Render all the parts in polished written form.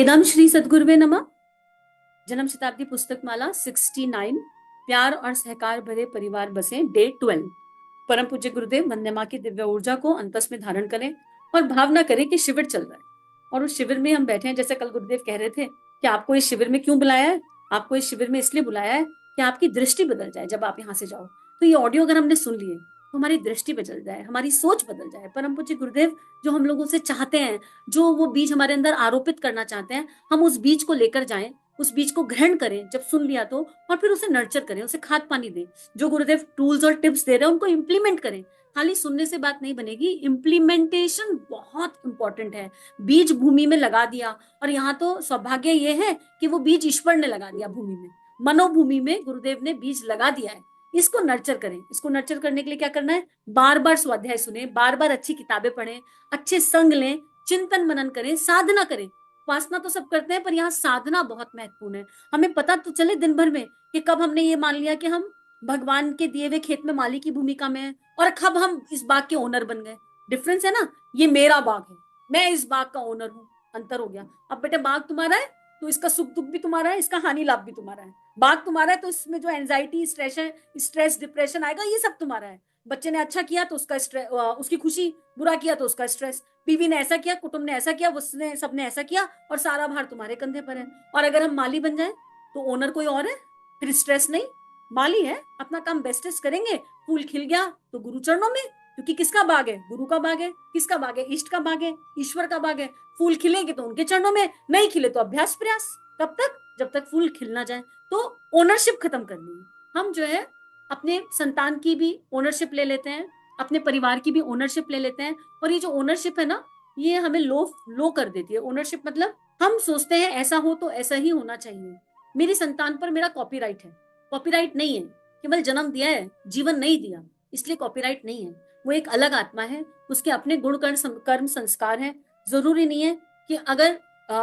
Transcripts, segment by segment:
इदम श्री सद्गुरुवे नमः। जन्म शताब्दी पुस्तक माला 69, प्यार और सहकार भरे परिवार बसे, डे 12। परम पूज्य गुरुदेव वंदे मां की दिव्य ऊर्जा को अंतस में धारण करें और भावना करें कि शिविर चल रहा है और उस शिविर में हम बैठे हैं। जैसे कल गुरुदेव कह रहे थे कि आपको इस शिविर में क्यों बुलाया है, आपको इस शिविर में इसलिए बुलाया है कि आपकी दृष्टि बदल जाए। जब आप यहाँ से जाओ तो ये ऑडियो अगर हमने सुन लिए तो हमारी दृष्टि बदल जाए, हमारी सोच बदल जाए। परम पूज्य गुरुदेव जो हम लोगों से चाहते हैं, जो वो बीज हमारे अंदर आरोपित करना चाहते हैं, हम उस बीज को लेकर जाएं, उस बीज को ग्रहण करें जब सुन लिया तो, और फिर उसे नर्चर करें, उसे खाद पानी दें। जो गुरुदेव टूल्स और टिप्स दे रहे हैं उनको इंप्लीमेंट करें। खाली सुनने से बात नहीं बनेगी, इंप्लीमेंटेशन बहुत इंपॉर्टेंट है। बीज भूमि में लगा दिया, और यहाँ तो सौभाग्य ये है कि वो बीज ईश्वर ने लगा दिया भूमि में, मनोभूमि में गुरुदेव ने बीज लगा दिया है। इसको नर्चर करें। इसको नर्चर करने के लिए क्या करना है? बार बार स्वाध्याय सुने, बार बार अच्छी किताबें पढ़ें, अच्छे संग लें, चिंतन मनन करें, साधना करें। उपासना तो सब करते हैं, पर यहाँ साधना बहुत महत्वपूर्ण है। हमें पता तो चले दिन भर में कि कब हमने ये मान लिया कि हम भगवान के दिए हुए खेत में माली की भूमिका में है, और कब हम इस बाग के ओनर बन गए। डिफरेंस है ना, ये मेरा बाग है, मैं इस बाग का ओनर हूँ, अंतर हो गया। अब बेटे बाग तुम्हारा है तो इसका सुख दुख भी तुम्हारा है, इसका हानि लाभ भी तुम्हारा है। बाग तुम्हारा है तो इसमें जो एंजाइटी, स्ट्रेस डिप्रेशन आएगा, ये सब तुम्हारा है। बच्चे ने अच्छा किया तो उसका स्ट्रेस, उसकी खुशी, बुरा किया तो उसका स्ट्रेस, बीवी ने ऐसा किया, कुटुंब ने ऐसा किया, उसने सबने ऐसा किया, और सारा भार तुम्हारे कंधे पर है। और अगर हम माली बन जाए तो ओनर कोई और है, फिर स्ट्रेस नहीं। माली है, अपना काम बेस्टेस्ट करेंगे। फूल खिल गया तो गुरु चरणों में, क्योंकि किसका बाग है? गुरु का बाग है। किसका बाग है? इष्ट का बाग है, ईश्वर का बाग है। फूल खिलेंगे तो उनके चरणों में, नहीं खिले तो अभ्यास प्रयास। कब तक? जब तक फूल खिल ना जाए। तो ओनरशिप खत्म करनी है। हम जो है अपने संतान की भी ओनरशिप ले लेते हैं, अपने परिवार की भी ओनरशिप ले लेते हैं, और ये जो ओनरशिप है ना, ये हमें लो लो कर देती है। ओनरशिप मतलब हम सोचते हैं ऐसा हो तो ऐसा ही होना चाहिए, मेरी संतान पर मेरा कॉपीराइट है। कॉपीराइट नहीं है, केवल जन्म दिया है, जीवन नहीं दिया, इसलिए कॉपीराइट नहीं है। वो एक अलग आत्मा है, उसके अपने गुण कर्म संस्कार हैं। जरूरी नहीं है कि अगर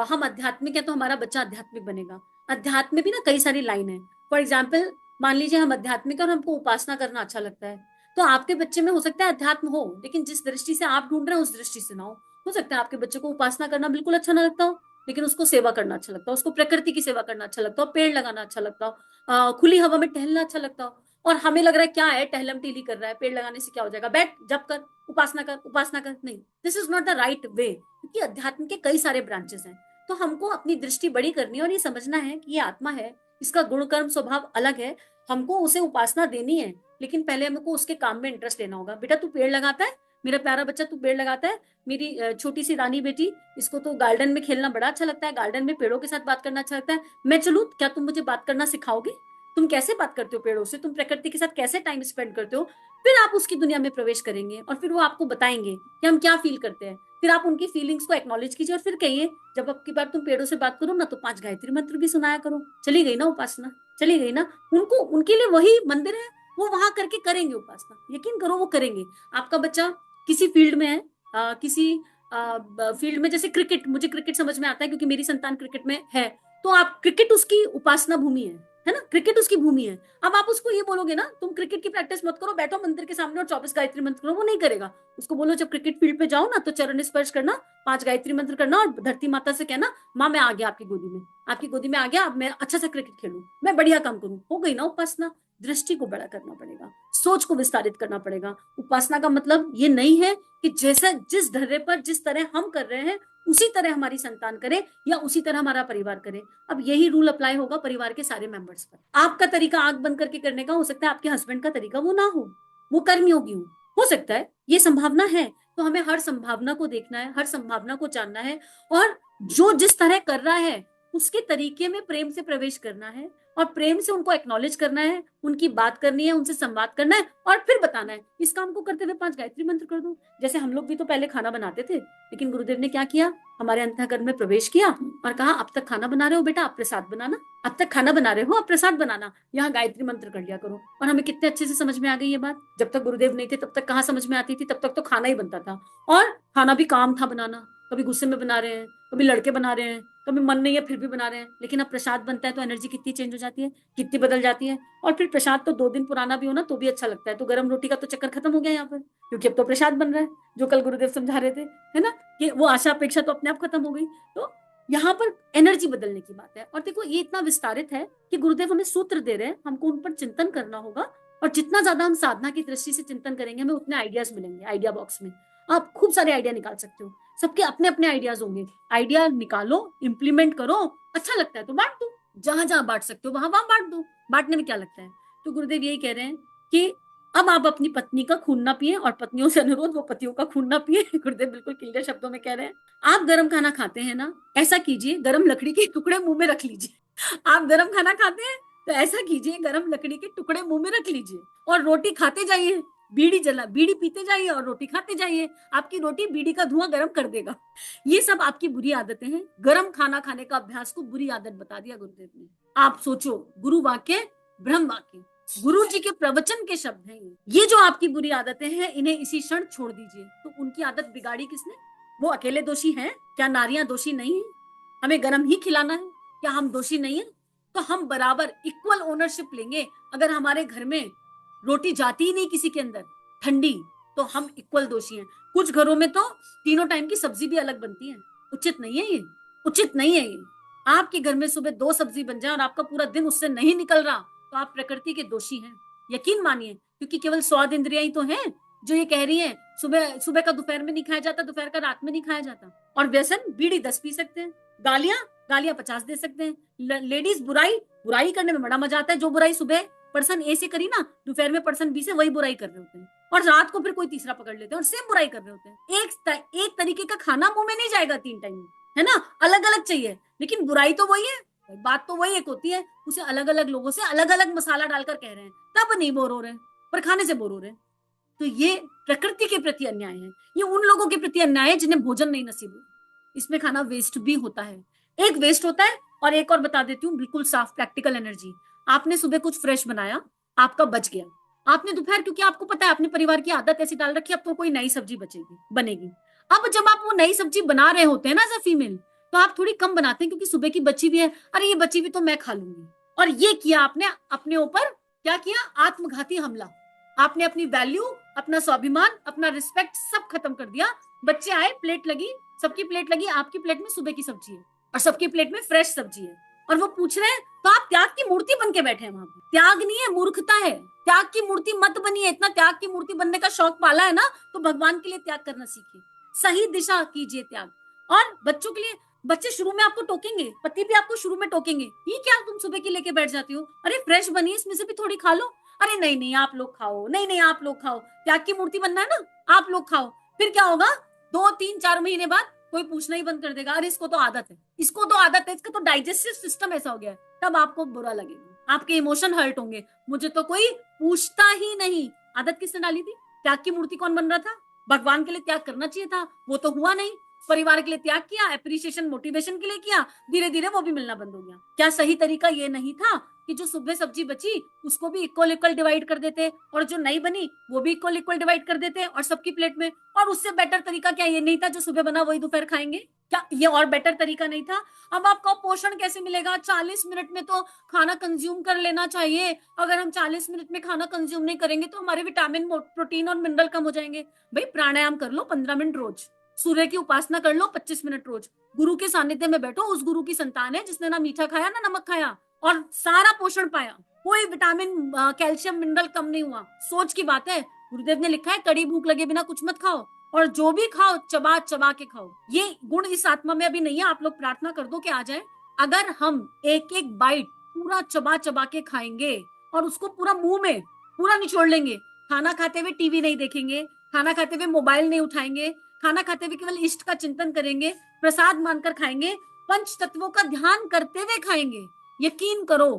हम आध्यात्मिक है तो हमारा बच्चा आध्यात्मिक बनेगा। अध्यात्म में भी ना कई सारी लाइन है। फॉर एग्जाम्पल, मान लीजिए हम आध्यात्मिक है और हमको उपासना करना अच्छा लगता है, तो आपके बच्चे में हो सकता है अध्यात्म हो, लेकिन जिस दृष्टि से आप ढूंढ रहे हैं उस दृष्टि से ना हो सकता है आपके बच्चे को उपासना करना बिल्कुल अच्छा ना लगता हो, लेकिन उसको सेवा करना अच्छा लगता हो, उसको प्रकृति की सेवा करना अच्छा लगता हो, पेड़ लगाना अच्छा लगता हो, खुली हवा में टहलना अच्छा लगता हो। और हमें लग रहा है क्या है, टहलम टीली कर रहा है, पेड़ लगाने से क्या हो जाएगा, बैठ जप कर, उपासना कर, उपासना कर। नहीं, this is not the right way, क्योंकि अध्यात्म के कई सारे ब्रांचेस हैं। तो हमको अपनी दृष्टि बड़ी करनी है और ये समझना है कि ये आत्मा है, इसका गुण कर्म स्वभाव अलग है। हमको उसे उपासना देनी है, लेकिन पहले हमको उसके काम में इंटरेस्ट लेना होगा। बेटा तू पेड़ लगाता है, मेरा प्यारा बच्चा तू पेड़ लगाता है, मेरी छोटी सी रानी बेटी, इसको तो गार्डन में खेलना बड़ा अच्छा लगता है, गार्डन में पेड़ों के साथ बात करना अच्छा लगता है। मैं चलूँ क्या, तुम मुझे बात करना सिखाओगे? तुम कैसे बात करते हो पेड़ों से, तुम प्रकृति के साथ कैसे टाइम स्पेंड करते हो? फिर आप उसकी दुनिया में प्रवेश करेंगे और फिर वो आपको बताएंगे कि हम क्या फील करते हैं। फिर आप उनकी फीलिंग्स को एक्नॉलेज कीजिए और फिर कहिए, जब अब की बार तुम पेड़ों से बात करो ना तो 5 गायत्री मंत्र भी सुनाया करो। चली गई ना उपासना, चली गई ना। उनको, उनके लिए वही मंदिर है, वो वहां करके करेंगे उपासना, यकीन करो वो करेंगे। आपका बच्चा किसी फील्ड में है, किसी फील्ड में, जैसे क्रिकेट, मुझे क्रिकेट समझ में आता है क्योंकि मेरी संतान क्रिकेट में है, तो आप क्रिकेट उसकी उपासना भूमि है ना, क्रिकेट उसकी भूमि है। अब आप उसको ये बोलोगे ना तुम क्रिकेट की प्रैक्टिस मत करो, बैठो मंदिर के सामने और 24 गायत्री मंत्र करो, वो नहीं करेगा। उसको बोलो जब क्रिकेट फील्ड पे जाओ ना तो चरण स्पर्श करना, 5 गायत्री मंत्र करना, और धरती माता से कहना, माँ मैं आ गया आपकी गोदी में, आपकी गोदी में आ गया, अब मैं अच्छा सा क्रिकेट खेलूं, मैं बढ़िया काम करूं। हो गई ना उपासना। दृष्टि को बड़ा करना पड़ेगा, सोच को विस्तारित करना पड़ेगा। उपासना का मतलब ये नहीं है कि जैसा जिस ढर्रे पर जिस तरह हम कर रहे हैं उसी तरह हमारी संतान करे या उसी तरह हमारा परिवार करे। अब यही रूल अप्लाई होगा परिवार के सारे मेंबर्स पर। आपका तरीका आंख बंद करके करने का हो सकता है आपके हस्बैंड का तरीका वो ना वो कर्मयोगी हो सकता है, ये संभावना है। तो हमें हर संभावना को देखना है, हर संभावना को जानना है, और जो जिस तरह कर रहा है उसके तरीके में प्रेम से प्रवेश करना है, और प्रेम से उनको एक्नॉलेज करना है, उनकी बात करनी है, उनसे संवाद करना है, और फिर बताना है इस काम को करते हुए 5 गायत्री मंत्र कर दो। जैसे हम लोग भी तो पहले खाना बनाते थे, लेकिन गुरुदेव ने क्या किया, हमारे अंतःकरण में प्रवेश किया और कहा अब तक खाना बना रहे हो बेटा, अब प्रसाद बनाना। अब तक खाना बना रहे हो, अब प्रसाद बनाना, यहाँ गायत्री मंत्र कर लिया करो। और हमें कितने अच्छे से समझ में आ गई ये बात। जब तक गुरुदेव नहीं थे तब तक कहाँ समझ में आती थी, तब तक तो खाना ही बनता था, और खाना भी काम था बनाना। कभी गुस्से में बना रहे हैं, कभी लड़के बना रहे हैं, कभी मन नहीं है फिर भी बना रहे हैं, लेकिन अब प्रसाद बनता है तो एनर्जी कितनी चेंज हो जाती है, कितनी बदल जाती है। और फिर प्रसाद तो 2 दिन पुराना भी हो ना तो भी अच्छा लगता है। तो गर्म रोटी का तो चक्कर खत्म हो गया यहाँ पर, क्योंकि अब तो प्रसाद बन रहा है, जो कल गुरुदेव समझा रहे थे, है ना, कि वो आशा अपेक्षा तो अपने आप खत्म हो गई। तो यहाँ पर एनर्जी बदलने की बात है। और देखो ये इतना विस्तारित है कि गुरुदेव हमें सूत्र दे रहे हैं, हमको उन पर चिंतन करना होगा, और जितना ज्यादा हम साधना की दृष्टि से चिंतन करेंगे हमें उतने आइडियाज मिलेंगे। आइडिया बॉक्स में आप खूब सारे आइडिया निकाल सकते हो, सबके अपने अपने आइडियाज होंगे। आइडिया निकालो, इंप्लीमेंट करो, अच्छा लगता है तो बांट दो, जहां जहां बांट सकते हो वहां वहां बांट दो, बांटने में क्या लगता है। तो गुरुदेव यही कह रहे हैं कि अब आप अपनी पत्नी का खून ना पिए, और पत्नियों से अनुरोध वो पतियों का खून ना पिए। गुरुदेव बिल्कुल क्लियर शब्दों में कह रहे हैं, आप गरम खाना खाते हैं ना, ऐसा कीजिए गरम लकड़ी के टुकड़े मुंह में रख लीजिए। आप गरम खाना खाते हैं तो ऐसा कीजिए गरम लकड़ी के टुकड़े मुंह में रख लीजिए, और रोटी खाते जाइए, बीड़ी पीते जाइए और रोटी खाते जाइए, आपकी रोटी बीड़ी का धुआं गर्म कर देगा। ये सब आपकी बुरी आदतें हैं। गरम खाना खाने का अभ्यास को बुरी आदत बता दिया गुरुदेव ने। आप सोचो, गुरु वाक्य ब्रह्म वाक्य, गुरु जी के प्रवचन के शब्द हैं ये जो आपकी बुरी आदतें हैं इन्हें इसी क्षण छोड़ दीजिए। तो उनकी आदत बिगाड़ी किसने? वो अकेले दोषी हैं क्या? नारियां दोषी नहीं है? हमें गरम ही खिलाना है क्या हम दोषी नहीं है? तो हम बराबर इक्वल ओनरशिप लेंगे। अगर हमारे घर में रोटी जाती ही नहीं किसी के अंदर ठंडी, तो हम इक्वल दोषी हैं। कुछ घरों में तो तीनों टाइम की सब्जी भी अलग बनती है। उचित नहीं है ये, उचित नहीं है ये। आपके घर में सुबह 2 सब्जी बन जाए और आपका पूरा दिन उससे नहीं निकल रहा, तो आप प्रकृति के दोषी हैं, यकीन मानिए। क्योंकि केवल स्वाद इंद्रियां ही तो हैं जो ये कह रही हैं सुबह सुबह का दोपहर में नहीं खाया जाता, दोपहर का रात में नहीं खाया जाता। और व्यसन, बीड़ी 10 पी सकते हैं, गालियां गालियां 50 दे सकते हैं। लेडीज बुराई बुराई करने में बड़ा मजा आता है। जो बुराई सुबह पर्सन ए से करी ना, दोपहर में पर्सन बी से वही बुराई कर रहे होते हैं, और रात को फिर कोई तीसरा पकड़ लेते हैं और सेम बुराई कर रहे होते हैं। एक तरीके का खाना मुंह में नहीं जाएगा 3 टाइम में, है ना? अलग अलग चाहिए, लेकिन बुराई तो वही है, बात तो वही एक होती है। उसे अलग अलग लोगों से अलग अलग मसाला डालकर कह रहे हैं, तब नहीं बोर हो रहे, पर खाने से बोर हो रहे। तो ये प्रकृति के प्रति अन्याय है। ये उन लोगों के प्रति अन्याय है जिन्हें भोजन नहीं नसीब हुआ। इसमें खाना वेस्ट भी होता है, एक वेस्ट होता है। और एक और बता देती हूँ, बिल्कुल साफ प्रैक्टिकल एनर्जी। आपने सुबह कुछ फ्रेश बनाया, आपका बच गया। आपने दोपहर, क्योंकि आपको पता है अपने परिवार की आदत ऐसी डाल रखी है, अब तो कोई नई सब्जी बचेगी बनेगी। अब जब आप वो नई सब्जी बना रहे होते हैं ना एज अ फीमेल, तो आप थोड़ी कम बनाते हैं क्योंकि सुबह की बची हुई है, अरे ये बची हुई तो मैं खा लूंगी। और ये किया आपने अपने ऊपर, क्या किया? आत्मघाती हमला। आपने अपनी वैल्यू, अपना स्वाभिमान, अपना रिस्पेक्ट सब खत्म कर दिया। बच्चे आए, प्लेट लगी, सबकी प्लेट लगी, आपकी प्लेट में सुबह की सब्जी है और सबकी प्लेट में फ्रेश सब्जी है, और वो पूछ रहे हैं, तो आप त्याग की मूर्ति बन के बैठे हैं वहां पे। त्याग नहीं है, मूर्खता है। त्याग की मूर्ति मत बनिए। इतना त्याग की मूर्ति बनने का शौक पाला है ना, तो भगवान के लिए त्याग करना सीखिए, सही दिशा कीजिए त्याग। और बच्चों के लिए, बच्चे शुरू में आपको टोकेंगे, पति भी आपको शुरू में टोकेंगे, ये क्या तुम सुबह की लेके बैठ जाती हो, अरे फ्रेश बनी, इसमें से भी थोड़ी खा लो, अरे नहीं नहीं आप लोग खाओ, नहीं नहीं आप लोग खाओ, त्याग की मूर्ति बनना है ना, आप लोग खाओ। फिर क्या होगा? 2 3 4 महीने बाद कोई पूछना ही बंद कर देगा, अरे इसको तो आदत है, इसको तो आदत है, इसका तो डाइजेस्टिव सिस्टम ऐसा हो गया है। तब आपको बुरा लगेगा, आपके इमोशन हर्ट होंगे, मुझे तो कोई पूछता ही नहीं। आदत किसने डाली थी? त्याग की मूर्ति कौन बन रहा था? भगवान के लिए त्याग करना चाहिए था, वो तो हुआ नहीं। परिवार के लिए त्याग किया, एप्रिसिएशन मोटिवेशन के लिए किया, धीरे धीरे वो भी मिलना बंद हो गया। क्या सही तरीका ये नहीं था कि जो सुबह सब्जी बची उसको भी इक्वल इक्वल डिवाइड कर देते, और जो नहीं बनी वो भी इक्वल इक्वल डिवाइड कर देते और सबकी प्लेट में? और उससे बेटर तरीका क्या ये नहीं था जो सुबह बना वही दोपहर खाएंगे? क्या ये और बेटर तरीका नहीं था? अब आपको पोषण कैसे मिलेगा? 40 मिनट में तो खाना कंज्यूम कर लेना चाहिए। अगर हम 40 मिनट में खाना कंज्यूम नहीं करेंगे तो हमारे विटामिन, प्रोटीन और मिनरल कम हो जाएंगे। भाई प्राणायाम कर लो 15 मिनट रोज, सूर्य की उपासना कर लो 25 मिनट रोज, गुरु के सानिध्य में बैठो। उस गुरु की संतान है जिसने ना मीठा खाया ना नमक खाया, और सारा पोषण पाया, कोई विटामिन, कैल्शियम, मिनरल कम नहीं हुआ। सोच की बात है। गुरुदेव ने लिखा है कड़ी भूख लगे बिना कुछ मत खाओ, और जो भी खाओ चबा चबा के खाओ। ये गुण इस आत्मा में अभी नहीं है, आप लोग प्रार्थना कर दो कि आ जाए। अगर हम एक एक बाइट पूरा चबा चबा के खाएंगे और उसको पूरा मुंह में पूरा निचोड़ लेंगे, खाना खाते हुए टीवी नहीं देखेंगे, खाना खाते हुए मोबाइल नहीं उठाएंगे, खाना खाते हुए केवल इष्ट का चिंतन करेंगे, प्रसाद मानकर खाएंगे, पंच तत्वों का ध्यान करते हुए खाएंगे, यकीन करो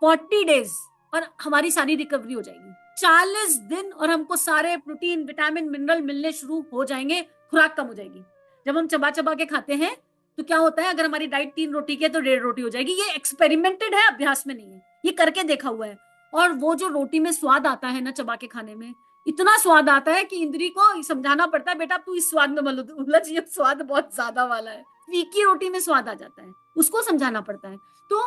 40 डेज और हमारी सारी रिकवरी हो जाएगी। 40 दिन और हमको सारे प्रोटीन, विटामिन, मिनरल मिलने शुरू हो जाएंगे, खुराक कम हो जाएगी। जब हम चबा चबा के खाते हैं तो क्या होता है, अगर हमारी डाइट 3 रोटी की है तो 1.5 रोटी हो जाएगी। ये एक्सपेरिमेंटेड है, अभ्यास में नहीं है, ये करके देखा हुआ है। और वो जो रोटी में स्वाद आता है ना चबा के खाने में, इतना स्वाद आता है कि इंद्री को समझाना पड़ता है, बेटा तू इस स्वाद में मत उलझ, ये स्वाद बहुत ज्यादा वाला है। फीकी रोटी में स्वाद आ जाता है, उसको समझाना पड़ता है। तो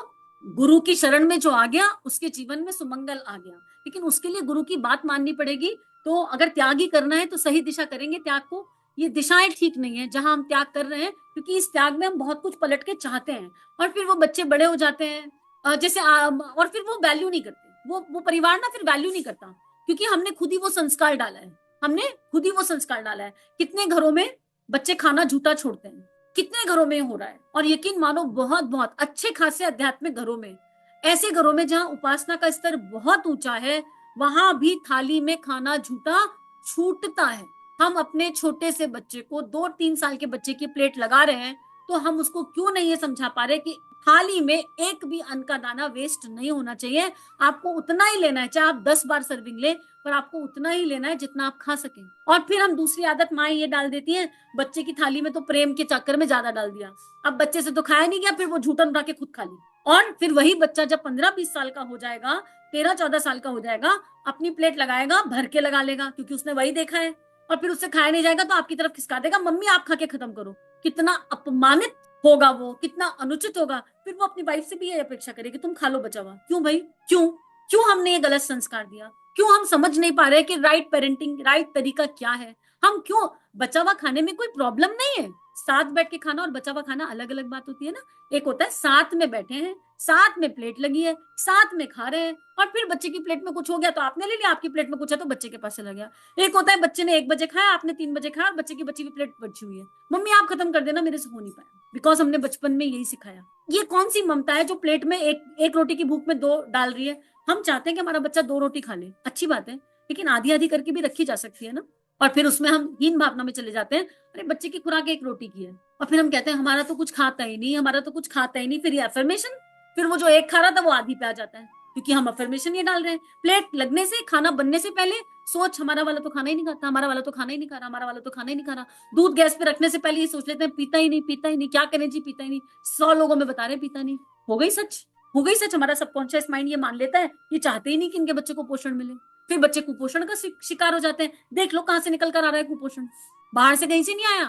गुरु की शरण में जो आ गया उसके जीवन में सुमंगल आ गया, लेकिन उसके लिए गुरु की बात माननी पड़ेगी। तो अगर त्याग ही करना है तो सही दिशा करेंगे त्याग को। ये दिशाएं ठीक नहीं है जहां हम त्याग कर रहे हैं, क्योंकि इस त्याग में हम बहुत कुछ पलट के चाहते हैं और फिर वो बच्चे बड़े हो जाते हैं और फिर वो वैल्यू नहीं करते, वो परिवार ना फिर वैल्यू नहीं करता, क्योंकि हमने खुद ही वो संस्कार डाला है। हमने खुद ही वो संस्कार डाला है। कितने घरों में बच्चे खाना झूठा छोड़ते हैं, कितने घरों में हो रहा है। और यकीन मानो बहुत बहुत अच्छे खासे आध्यात्मिक घरों में, ऐसे घरों में जहां उपासना का स्तर बहुत ऊंचा है, वहां भी थाली में खाना झूठा छूटता है। हम अपने छोटे से बच्चे को 2-3 साल के बच्चे की प्लेट लगा रहे हैं, तो हम उसको क्यों नहीं ये समझा पा रहे कि थाली में एक भी अन्न का दाना वेस्ट नहीं होना चाहिए। आपको उतना ही लेना है, चाहे आप 10 बार सर्विंग ले, पर आपको उतना ही लेना है जितना आप खा सकें। और फिर हम दूसरी आदत माँ ये डाल देती है, बच्चे की थाली में तो प्रेम के चक्कर में ज्यादा डाल दिया, अब बच्चे से तो खाया नहीं गया, फिर वो झूठन उठा के खुद खा ली। और फिर वही बच्चा जब 15-20 साल का हो जाएगा, 13-14 साल का हो जाएगा, अपनी प्लेट लगाएगा, भर के लगा लेगा, क्योंकि उसने वही देखा है। और फिर उससे खाया नहीं जाएगा तो आपकी तरफ खिसका देगा, मम्मी आप खा के खत्म करो। कितना अपमानित होगा वो, कितना अनुचित होगा। फिर वो अपनी वाइफ से भी ये अपेक्षा करेगी तुम खा लो बचा हुआ। क्यों भाई, क्यों क्यों हमने ये गलत संस्कार दिया? क्यों हम समझ नहीं पा रहे कि राइट पेरेंटिंग, राइट तरीका क्या है? हम क्यों, बचा हुआ खाने में कोई प्रॉब्लम नहीं है, साथ बैठ के खाना और बचा हुआ खाना अलग अलग बात होती है ना। एक होता है साथ में बैठे हैं, साथ में प्लेट लगी है, साथ में खा रहे हैं, और फिर बच्चे की प्लेट में कुछ हो गया तो आपने ले लिया, आपकी प्लेट में कुछ है तो बच्चे के पास चला गया। एक होता है बच्चे ने 1 बजे खाया, आपने 3 बजे खाया, और बच्चे की बची हुई प्लेट बची हुई है, मम्मी आप खत्म कर देना, मेरे से हो नहीं पाया, बिकॉज हमने बचपन में यही सिखाया। ये कौन सी ममता है जो प्लेट में एक रोटी की भूख में 2 डाल रही है? हम चाहते हैं कि हमारा बच्चा 2 रोटी खा ले, अच्छी बात है, लेकिन आधी आधी करके भी रखी जा सकती है ना। और फिर उसमें हम हीन भावना में चले जाते हैं, अरे बच्चे की खुराक 1 रोटी की है, और फिर हम कहते हैं हमारा तो कुछ खाता ही नहीं, हमारा तो कुछ खाता ही नहीं। फिर ये अफर्मेशन, फिर वो जो 1 खा रहा था वो आधी पे आ जाता है, क्योंकि हम अफर्मेशन ये डाल रहे हैं। प्लेट लगने से, खाना बनने से पहले सोच, हमारा वाला तो खाना ही नहीं खाता, हमारा वाला तो खाना ही नहीं खा रहा, हमारा वाला तो खाना ही नहीं खा रहा। दूध गैस पे रखने से पहले ये सोच लेते हैं पीता ही नहीं, पीता ही नहीं, क्या करें जी, पीता ही नहीं। 100 लोगों में बता रहे पीता नहीं। हो गई सच, हो गई सच। हमारा सबकॉन्शियस माइंड ये मान लेता है, ये चाहते ही नहीं कि इनके बच्चे को पोषण मिले। फिर बच्चे कुपोषण का शिकार हो जाते हैं। देख लो कहां से निकल कर आ रहा है कुपोषण, बाहर से कहीं से नहीं आया,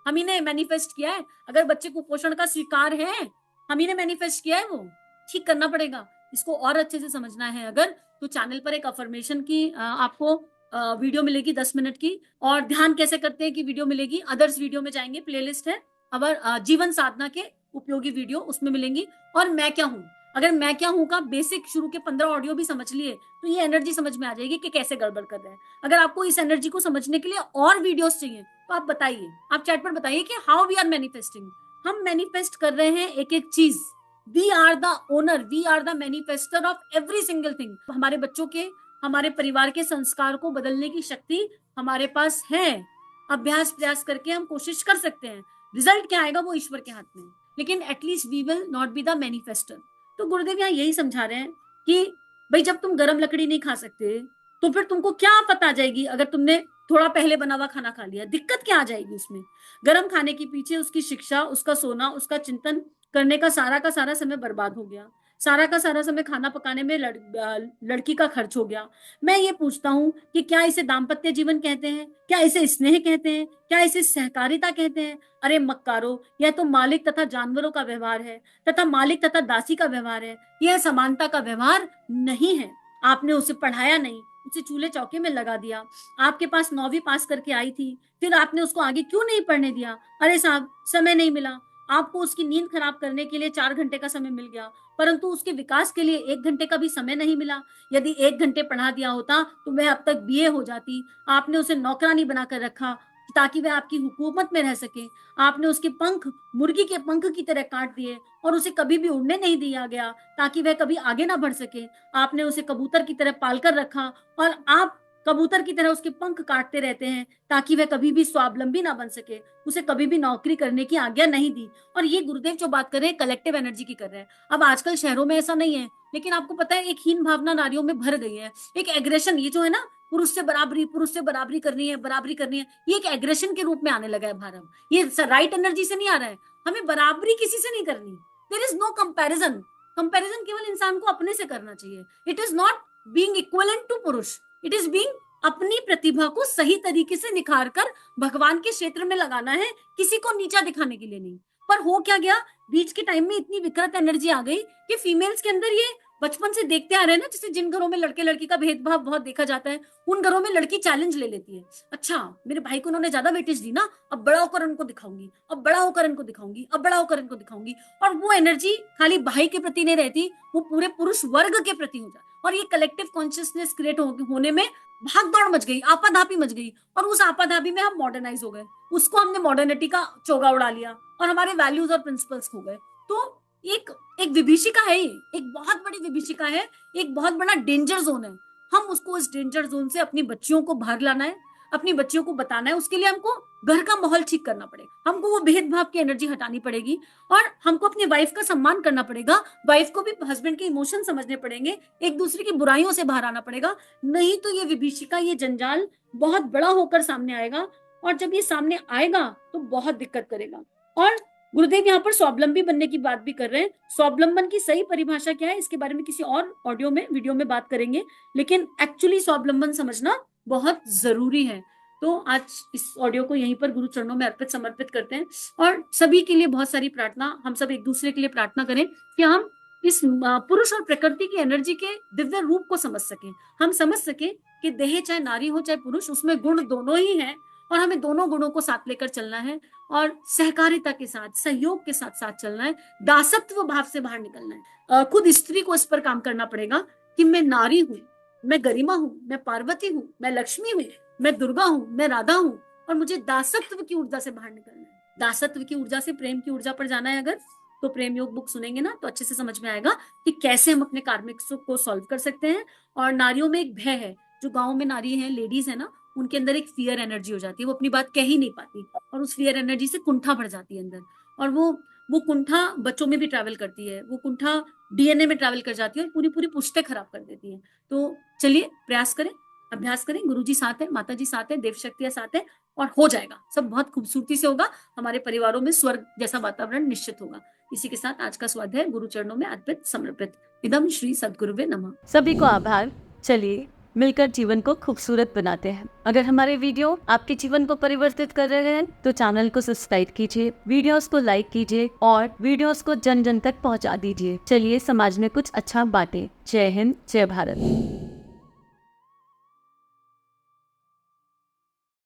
हम ही ने मैनिफेस्ट किया है। अगर बच्चे कुपोषण का शिकार है, हम ही ने मैनिफेस्ट किया है, वो ठीक करना पड़ेगा। इसको और अच्छे से समझना है अगर, तो चैनल पर एक अफर्मेशन की आपको वीडियो मिलेगी 10 मिनट की, और ध्यान कैसे करते हैं की वीडियो मिलेगी, अदर्स वीडियो में जाएंगे, प्लेलिस्ट है अगर जीवन साधना के उपयोगी वीडियो उसमें मिलेंगी। और मैं क्या हूँ, अगर मैं क्या हूँ का बेसिक शुरू के 15 ऑडियो भी समझ लिए, तो ये एनर्जी समझ में आ जाएगी कि कैसे गड़बड़ कर रहे हैं। अगर आपको इस एनर्जी को समझने के लिए और वीडियोस चाहिए, तो आप बताइए, आप चैट पर बताइए कि हाउ वी आर मैनिफेस्टिंग। हम मैनिफेस्ट कर रहे हैं एक एक चीज। We are the owner, we are the manifester of every single thing. हमारे बच्चों के, हमारे परिवार के संस्कार को बदलने की शक्ति हमारे पास है। अभ्यास प्रयास करके हम कोशिश कर सकते हैं। रिजल्ट क्या आएगा वो ईश्वर के हाथ में, लेकिन at least we will not be the manifester. तो गुरुदेव यहाँ यही समझा रहे हैं कि भाई जब तुम गरम लकड़ी नहीं खा सकते, तो फिर तुमको क्या पता आ जाएगी अगर तुमने थोड़ा पहले बना हुआ खाना खा लिया? दिक्कत क्या आ जाएगी उसमें? गरम खाने के पीछे उसकी शिक्षा, उसका सोना, उसका चिंतन करने का सारा समय बर्बाद हो गया। सारा का सारा समय खाना पकाने में लड़की का खर्च हो गया। मैं ये पूछता हूँ कि क्या इसे दाम्पत्य जीवन कहते हैं? क्या इसे स्नेह कहते हैं? क्या इसे सहकारिता कहते हैं? अरे मक्कारो, यह तो मालिक तथा जानवरों का व्यवहार है, तथा मालिक तथा दासी का व्यवहार है। यह समानता का व्यवहार नहीं है। आपने उसे पढ़ाया नहीं, उसे चूल्हे चौके में लगा दिया। आपके पास 9वीं पास करके आई थी, फिर आपने उसको आगे क्यों नहीं पढ़ने दिया? अरे साहब, समय नहीं मिला। आपको उसकी नींद खराब करने के लिए 4 घंटे का समय मिल गया, परंतु उसके विकास के लिए 1 घंटे का भी समय नहीं मिला। यदि 1 घंटे पढ़ा दिया होता तो वह अब तक बीए हो जाती। आपने उसे नौकरानी बनाकर रखा ताकि वह आपकी हुकूमत में रह सके। आपने उसके पंख मुर्गी के पंख की तरह काट दिए और उसे कभी भी उड़ने नहीं दिया गया ताकि वह कभी आगे ना बढ़ सके। आपने उसे कबूतर की तरह पालकर रखा और आप कबूतर की तरह उसके पंख काटते रहते हैं ताकि वह कभी भी स्वावलंबी ना बन सके। उसे कभी भी नौकरी करने की आज्ञा नहीं दी। और ये गुरुदेव जो बात कर रहे हैं कलेक्टिव एनर्जी की कर रहे हैं। अब आजकल शहरों में ऐसा नहीं है, लेकिन आपको पता है एक हीन भावना नारियों में भर गई है। एक एग्रेशन, ये जो है ना, पुरुष से बराबरी करनी है, बराबरी करनी है, ये एक एग्रेशन के रूप में आने लगा है भारत। ये राइट एनर्जी से नहीं आ रहा है। हमें बराबरी किसी से नहीं करनी। There is no comparison. Comparison केवल इंसान को अपने से करना चाहिए। It is not being equivalent to पुरुष, इट इज बीइंग अपनी प्रतिभा को सही तरीके से निखार कर भगवान के क्षेत्र में लगाना है, किसी को नीचा दिखाने के लिए नहीं। पर हो क्या गया, बीच के टाइम में इतनी विकृत एनर्जी आ गई कि फीमेल्स के अंदर ये बचपन से देखते आ रहे हैं ना, जैसे जिन घरों में लड़के लड़की का भेदभाव बहुत देखा जाता है, उन घरों में लड़की चैलेंज ले लेती है। अच्छा, मेरे भाई को उन्होंने ज्यादा वेटेज दी ना, अब बड़ा होकर उनको दिखाऊंगी, अब बड़ा होकर इनको दिखाऊंगी, अब बड़ा होकर इनको दिखाऊंगी। और वो एनर्जी खाली भाई के प्रति नहीं रहती, वो पूरे पुरुष वर्ग के प्रति हो जाए। और ये कलेक्टिव कॉन्शियसनेस क्रिएट होने में भाग दौड़ मच गई, आपाधापी मच गई। और उस आपाधापी में हम मॉडर्नाइज हो गए, उसको हमने मॉडर्निटी का चोगा उड़ा लिया और हमारे वैल्यूज और प्रिंसिपल्स खो गए। तो एक एक विभीषिका है, ये एक बहुत बड़ी विभीषिका है, एक बहुत बड़ा डेंजर जोन है। हम उसको इस डेंजर जोन से अपनी बच्चियों को बाहर लाना है, अपनी बच्चियों को बताना है। उसके लिए हमको घर का माहौल ठीक करना पड़ेगा, हमको वो भेदभाव की एनर्जी हटानी पड़ेगी और हमको अपनी वाइफ का सम्मान करना पड़ेगा। वाइफ को भी हस्बैंड के इमोशन समझने पड़ेंगे, एक दूसरे की बुराइयों से बाहर आना पड़ेगा। नहीं तो ये विभीषिका, ये जंजाल बहुत बड़ा होकर सामने आएगा। और जब ये सामने आएगा तो बहुत दिक्कत करेगा। और गुरुदेव यहाँ पर स्वावलंबी बनने की बात भी कर रहे हैं। स्वावलंबन की सही परिभाषा क्या है, इसके बारे में किसी और ऑडियो में, वीडियो में बात करेंगे। लेकिन एक्चुअली स्वावलंबन समझना बहुत जरूरी है। तो आज इस ऑडियो को यहीं पर गुरु चरणों में अर्पित समर्पित करते हैं और सभी के लिए बहुत सारी प्रार्थना। हम सब एक दूसरे के लिए प्रार्थना करें कि हम इस पुरुष और प्रकृति की एनर्जी के दिव्य रूप को समझ सकें। हम समझ सकें कि देह चाहे नारी हो चाहे पुरुष, उसमें गुण दोनों ही हैं और हमें दोनों गुणों को साथ लेकर चलना है और सहकारिता के साथ, सहयोग के साथ साथ चलना है। दासत्व भाव से बाहर निकलना है। खुद स्त्री को इस पर काम करना पड़ेगा कि मैं नारी हूँ, मैं गरिमा हूँ, मैं पार्वती हूँ, मैं लक्ष्मी हूँ, मैं दुर्गा हूँ, मैं राधा हूँ और मुझे दासत्व की ऊर्जा से बाहर निकलना है। दासत्व की ऊर्जा से प्रेम की ऊर्जा पर जाना है। अगर तो प्रेम योग बुक सुनेंगे ना तो अच्छे से समझ में आएगा कि कैसे हम अपने कार्मिक सुख को सॉल्व कर सकते हैं। और नारियों में एक भय है, जो गाँव में नारी है, लेडीज है ना, उनके अंदर एक फियर एनर्जी हो जाती है, वो अपनी बात कह ही नहीं पाती और उस फियर एनर्जी से कुंठा बढ़ जाती है अंदर। और वो कुंठा बच्चों में भी ट्रैवल करती है, वो कुंठा डीएनए में ट्रैवल कर जाती है और पूरी पूरी पुश्तें खराब कर देती है। तो चलिए प्रयास करें, अभ्यास करें। गुरुजी साथ है, माता जी साथ है, देव शक्तियां साथ है और हो जाएगा, सब बहुत खूबसूरती से होगा। हमारे परिवारों में स्वर्ग जैसा वातावरण निश्चित होगा। इसी के साथ आज का स्वाध्याय गुरु चरणों में अर्पित समर्पित। इदम श्री सद्गुरुवे नमः। सभी को आभार। चलिए मिलकर जीवन को खूबसूरत बनाते हैं। अगर हमारे वीडियो आपके जीवन को परिवर्तित कर रहे हैं तो चैनल को सब्सक्राइब कीजिए, वीडियोस को लाइक कीजिए और वीडियोस को जन जन तक पहुंचा दीजिए। चलिए समाज में कुछ अच्छा बांटें। जय हिंद, जय भारत।